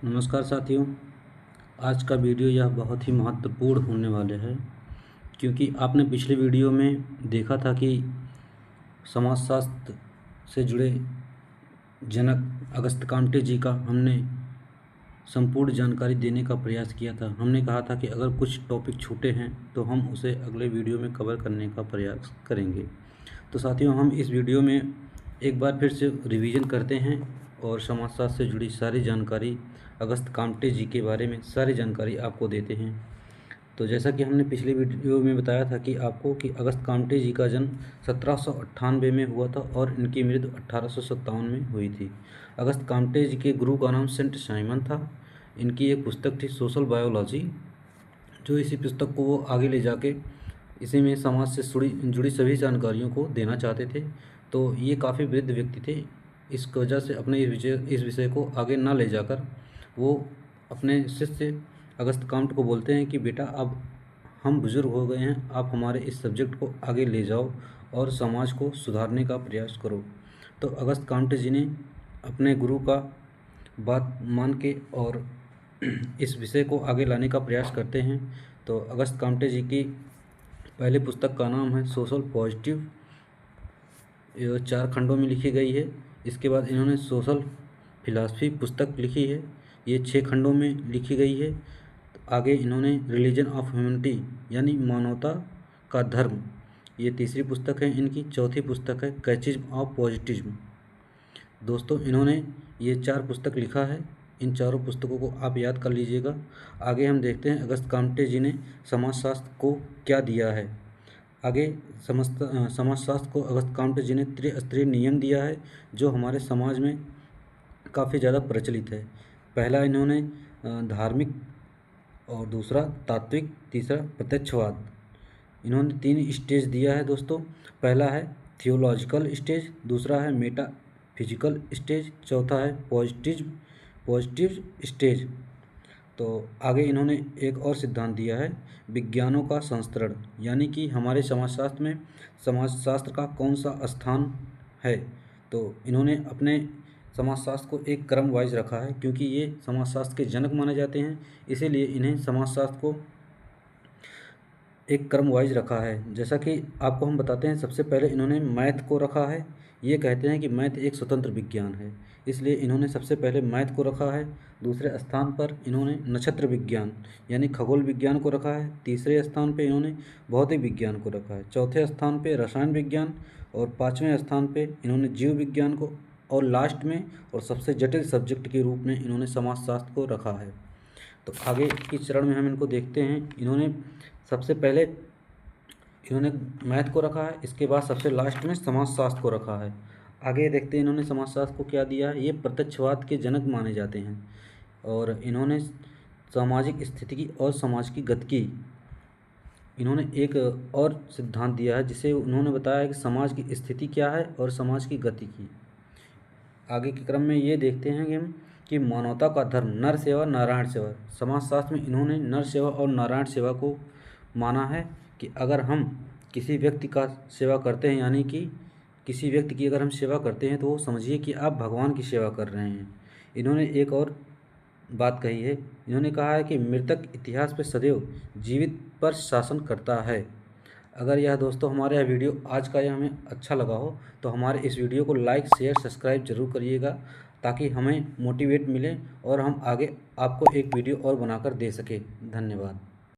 नमस्कार साथियों। आज का वीडियो यह बहुत ही महत्वपूर्ण होने वाले है, क्योंकि आपने पिछले वीडियो में देखा था कि समाजशास्त्र से जुड़े जनक अगस्त्य कामटे जी का हमने संपूर्ण जानकारी देने का प्रयास किया था। हमने कहा था कि अगर कुछ टॉपिक छूटे हैं तो हम उसे अगले वीडियो में कवर करने का प्रयास करेंगे। तो साथियों, हम इस वीडियो में एक बार फिर से रिवीजन करते हैं और समाजशास्त्र से जुड़ी सारी जानकारी, अगस्त्य कामटे जी के बारे में सारी जानकारी आपको देते हैं। तो जैसा कि हमने पिछले वीडियो में बताया था कि आपको कि अगस्त्य कामटे जी का जन्म 1798 में हुआ था और इनकी मृत्यु 1857 में हुई थी। अगस्त्य कामटे जी के गुरु का नाम सेंट साइमन था। इनकी एक पुस्तक थी सोशल बायोलॉजी, जो इसी पुस्तक को वो आगे ले जाके इसी में समाज से जुड़ी सभी जानकारियों को देना चाहते थे। तो ये काफ़ी वृद्ध व्यक्ति थे, इस वजह से अपने इस विषय को आगे ना ले जाकर वो अपने शिष्य अगस्त्य कामट को बोलते हैं कि बेटा, अब हम बुज़ुर्ग हो गए हैं, आप हमारे इस सब्जेक्ट को आगे ले जाओ और समाज को सुधारने का प्रयास करो। तो अगस्त्य कामट जी ने अपने गुरु का बात मान के और इस विषय को आगे लाने का प्रयास करते हैं। तो अगस्त्य कामटे जी की पहली पुस्तक का नाम है सोशल पॉजिटिव, यह 4 खंडों में लिखी गई है। इसके बाद इन्होंने सोशल फिलॉसफी पुस्तक लिखी है, ये 6 खंडों में लिखी गई है। आगे इन्होंने रिलीजन ऑफ ह्यूमैनिटी यानी मानवता का धर्म, ये तीसरी पुस्तक है इनकी। चौथी पुस्तक है कैचिज्म ऑफ पॉजिटिज्म। दोस्तों, इन्होंने ये 4 पुस्तक लिखा है। इन चारों पुस्तकों को आप याद कर लीजिएगा। आगे हम देखते हैं अगस्त्य कामटे जी ने समाजशास्त्र को क्या दिया है। आगे समाजशास्त्र को अगस्त्य कामटे जी ने त्रिस्तरीय नियम दिया है, जो हमारे समाज में काफ़ी ज़्यादा प्रचलित है। पहला इन्होंने धार्मिक, और दूसरा तात्विक, तीसरा प्रत्यक्षवाद। इन्होंने 3 स्टेज दिया है दोस्तों। पहला है थियोलॉजिकल स्टेज, दूसरा है मेटाफिजिकल स्टेज, चौथा है पॉजिटिव स्टेज। तो आगे इन्होंने एक और सिद्धांत दिया है विज्ञानों का संस्तरण, यानी कि हमारे समाजशास्त्र में समाजशास्त्र का कौन सा स्थान है। तो इन्होंने अपने समाजशास्त्र को एक क्रम वाइज रखा है, क्योंकि ये समाजशास्त्र के जनक माने जाते हैं, इसीलिए इन्हें समाजशास्त्र को एक क्रम वाइज रखा है। जैसा कि आपको हम बताते हैं, सबसे पहले इन्होंने मैथ को रखा है। ये कहते हैं कि मैथ एक स्वतंत्र विज्ञान है, इसलिए इन्होंने सबसे पहले मैथ को रखा है। दूसरे स्थान पर इन्होंने नक्षत्र विज्ञान यानी खगोल विज्ञान को रखा है। तीसरे स्थान पे इन्होंने भौतिक विज्ञान को रखा है। चौथे स्थान पे रसायन विज्ञान, और 5वें स्थान पे इन्होंने जीव विज्ञान को, और लास्ट में और सबसे जटिल सब्जेक्ट के रूप में इन्होंने समाजशास्त्र को रखा है। तो आगे की चरण में हम इनको देखते हैं। इन्होंने सबसे पहले इन्होंने मैथ को रखा है, इसके बाद सबसे लास्ट में समाजशास्त्र को रखा है। आगे देखते हैं इन्होंने समाजशास्त्र को क्या दिया है। ये प्रत्यक्षवाद के जनक माने जाते हैं, और इन्होंने सामाजिक स्थिति और समाज की गति की इन्होंने एक और सिद्धांत दिया है, जिसे उन्होंने बताया कि समाज की स्थिति क्या है और समाज की गति की। आगे के क्रम में ये देखते हैं कि हम कि मानवता का धर्म नर सेवा नारायण सेवा। समाजशास्त्र में इन्होंने नर सेवा और नारायण सेवा को माना है कि अगर हम किसी व्यक्ति का सेवा करते हैं, यानी कि किसी व्यक्ति की अगर हम सेवा करते हैं, तो वो समझिए कि आप भगवान की सेवा कर रहे हैं। इन्होंने एक और बात कही है, इन्होंने कहा है कि मृतक इतिहास पर सदैव जीवित पर शासन करता है। अगर यह दोस्तों हमारा यह वीडियो आज का यह हमें अच्छा लगा हो, तो हमारे इस वीडियो को लाइक शेयर सब्सक्राइब जरूर करिएगा, ताकि हमें मोटिवेट मिले और हम आगे आपको एक वीडियो और बनाकर दे सकें। धन्यवाद।